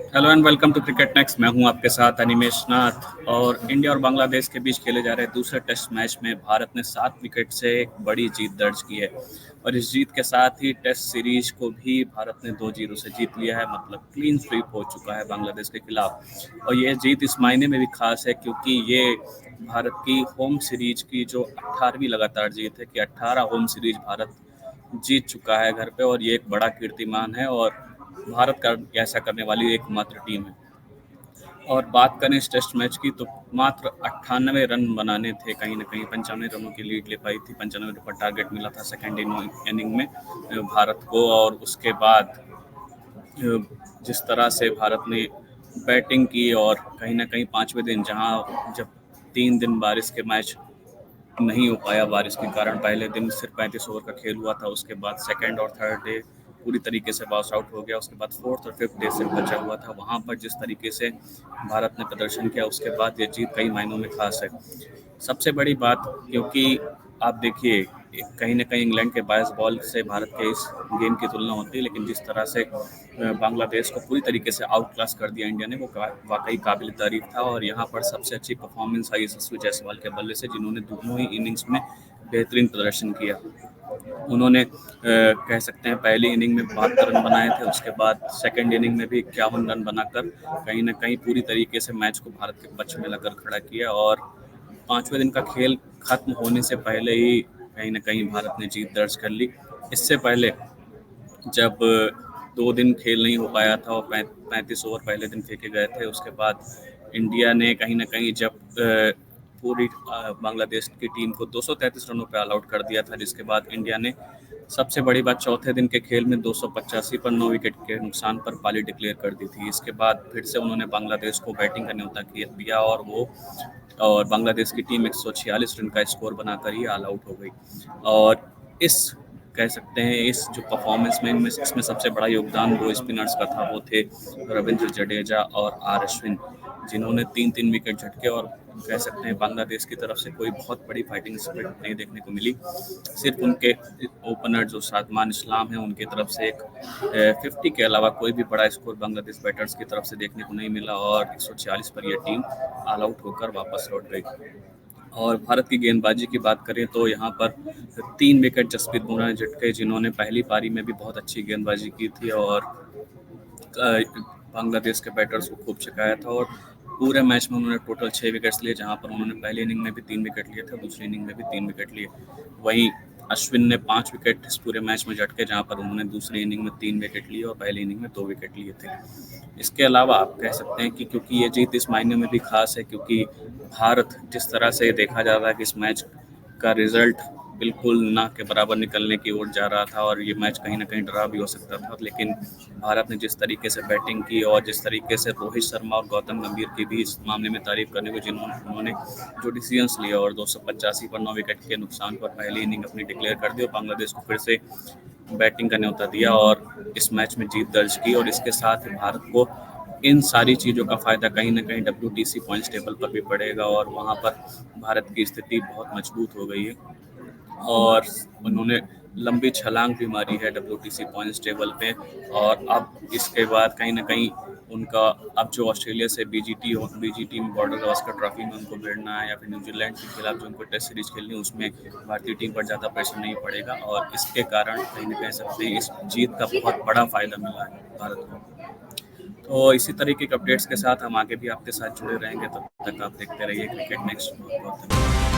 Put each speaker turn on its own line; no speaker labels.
Hello and welcome to cricket next. मैं हूं आपके साथ अनिमेश नाथ। और इंडिया और बांग्लादेश के बीच खेले जा रहे दूसरे टेस्ट मैच में भारत ने 7 विकेट से एक बड़ी जीत दर्ज की है। और इस जीत के साथ ही टेस्ट सीरीज को भी भारत ने 2-0 से जीत लिया है। मतलब क्लीन स्वीप हो चुका है बांग्लादेश के खिलाफ। और ये जीत इस मायने में भी खास है क्योंकि ये भारत की होम सीरीज की जो 18वीं लगातार जीत है कि 18 होम सीरीज भारत जीत चुका है घर पे। और ये एक बड़ा कीर्तिमान है और भारत का ऐसा करने वाली एकमात्र टीम है। और बात करें इस टेस्ट मैच की तो मात्र 98 रन बनाने थे। कहीं ना कहीं 95 रनों की लीड ले पाई थी। 95 पर टारगेट मिला था सेकेंड इनिंग में भारत को। और उसके बाद जिस तरह से भारत ने बैटिंग की और कहीं ना कहीं पांचवें दिन जहां जब 3 दिन बारिश के मैच नहीं हो पाया बारिश के कारण। पहले दिन सिर्फ 35 ओवर का खेल हुआ था। उसके बाद सेकंड और थर्ड डे पूरी तरीके से बॉस आउट हो गया। उसके बाद फोर्थ और फिफ्थ डे सिर्फ बचा हुआ था। वहां पर जिस तरीके से भारत ने प्रदर्शन किया उसके बाद ये जीत कई मायनों में खास है। सबसे बड़ी बात क्योंकि आप देखिए कहीं ना कहीं इंग्लैंड के 22 बॉल से भारत के इस गेम की तुलना होती है, लेकिन जिस तरह से बांग्लादेश को पूरी तरीके से आउट क्लास कर दिया इंडिया ने वो वाकई काबिल तारीफ था। और यहाँ पर सबसे अच्छी परफॉर्मेंस आई यशस्वी जायसवाल के बल्ले से, जिन्होंने दोनों ही इनिंग्स में बेहतरीन प्रदर्शन किया। उन्होंने कह सकते हैं पहली इनिंग में 72 रन बनाए थे। उसके बाद सेकंड इनिंग में भी 51 रन बनाकर कहीं ना कहीं पूरी तरीके से मैच को भारत के पक्ष में लाकर खड़ा किया। और पांचवें दिन का खेल खत्म होने से पहले ही कहीं ना कहीं भारत ने जीत दर्ज कर ली। इससे पहले जब 2 दिन खेल नहीं हो पाया था और 35 ओवर पहले दिन फेंके गए थे, उसके बाद इंडिया ने कहीं ना कहीं जब पूरी बांग्लादेश की टीम को 233 रनों पर ऑल आउट कर दिया था। जिसके बाद इंडिया ने सबसे बड़ी बात चौथे दिन के खेल में 285 पर 9 विकेट के नुकसान पर पारी डिक्लेयर कर दी थी। इसके बाद फिर से उन्होंने बांग्लादेश को बैटिंग का न्योता दिया और बांग्लादेश की टीम 146 रन का स्कोर बनाकर ही ऑल आउट हो गई। और इस कह सकते हैं इस जो परफॉर्मेंस में इसमें सबसे बड़ा योगदान 2 स्पिनर्स का था। वो थे रविंद्र जडेजा और आर अश्विन, जिन्होंने 3-3 विकेट झटके। और कह सकते हैं बांग्लादेश की तरफ से कोई बहुत बड़ी फाइटिंग स्पिरिट नहीं देखने को मिली। सिर्फ उनके ओपनर जो सादमान इस्लाम है उनकी तरफ से एक 50 के अलावा कोई भी बड़ा स्कोर बांग्लादेश बैटर्स की तरफ से देखने को नहीं मिला। और 146 पर यह टीम ऑल आउट होकर वापस लौट गई। और भारत की गेंदबाजी की बात करें तो यहाँ पर 3 विकेट जसप्रीत बुमराह ने झटके, जिन्होंने पहली पारी में भी बहुत अच्छी गेंदबाजी की थी और बांग्लादेश के बैटर्स को खूब चकाया था। और पूरे मैच में उन्होंने टोटल 6 विकेट्स लिए, जहां पर उन्होंने पहली इनिंग में भी 3 विकेट लिए थे, दूसरी इनिंग में भी 3 विकेट लिए। वहीं अश्विन ने 5 विकेट इस पूरे मैच में झटके, जहां पर उन्होंने दूसरी इनिंग में 3 विकेट लिए और पहली इनिंग में 2 विकेट लिए थे। इसके अलावा आप कह सकते हैं कि क्योंकि ये जीत इस मायने में भी खास है क्योंकि भारत जिस तरह से देखा जा रहा है कि इस मैच का रिजल्ट बिल्कुल ना के बराबर निकलने की ओर जा रहा था और ये मैच कहीं ना कहीं ड्रा भी हो सकता था, लेकिन भारत ने जिस तरीके से बैटिंग की और जिस तरीके से रोहित शर्मा और गौतम गंभीर की भी इस मामले में तारीफ करने को उन्होंने जो डिसीजंस लिए और 285 पर 9 विकेट के नुकसान पर पहली इनिंग अपनी डिक्लेयर कर दी और बांग्लादेश को फिर से बैटिंग का न्योता दिया और इस मैच में जीत दर्ज की। और इसके साथ ही भारत को इन सारी चीज़ों का फ़ायदा कहीं ना कहीं WTC पॉइंट्स टेबल पर भी पड़ेगा और वहाँ पर भारत की स्थिति बहुत मजबूत हो गई है। और उन्होंने लंबी छलांग भी मारी है WTC पॉइंट्स टेबल पे। और अब इसके बाद कहीं ना कहीं उनका अब जो ऑस्ट्रेलिया से BGT में बॉर्डर गावस्कर ट्रॉफी में उनको भिड़ना है या फिर न्यूजीलैंड के खिलाफ जो उनको टेस्ट सीरीज खेलनी है उसमें भारतीय टीम पर ज़्यादा प्रेशर नहीं पड़ेगा। और इसके कारण कहीं ना कह सकते हैं इस जीत का बहुत बड़ा फायदा मिला है भारत को। तो इसी तरीके के अपडेट्स के साथ हम आगे भी आपके साथ जुड़े रहेंगे। तब तक आप देखते रहिए क्रिकेट नेक्स्ट। बहुत बहुत धन्यवाद।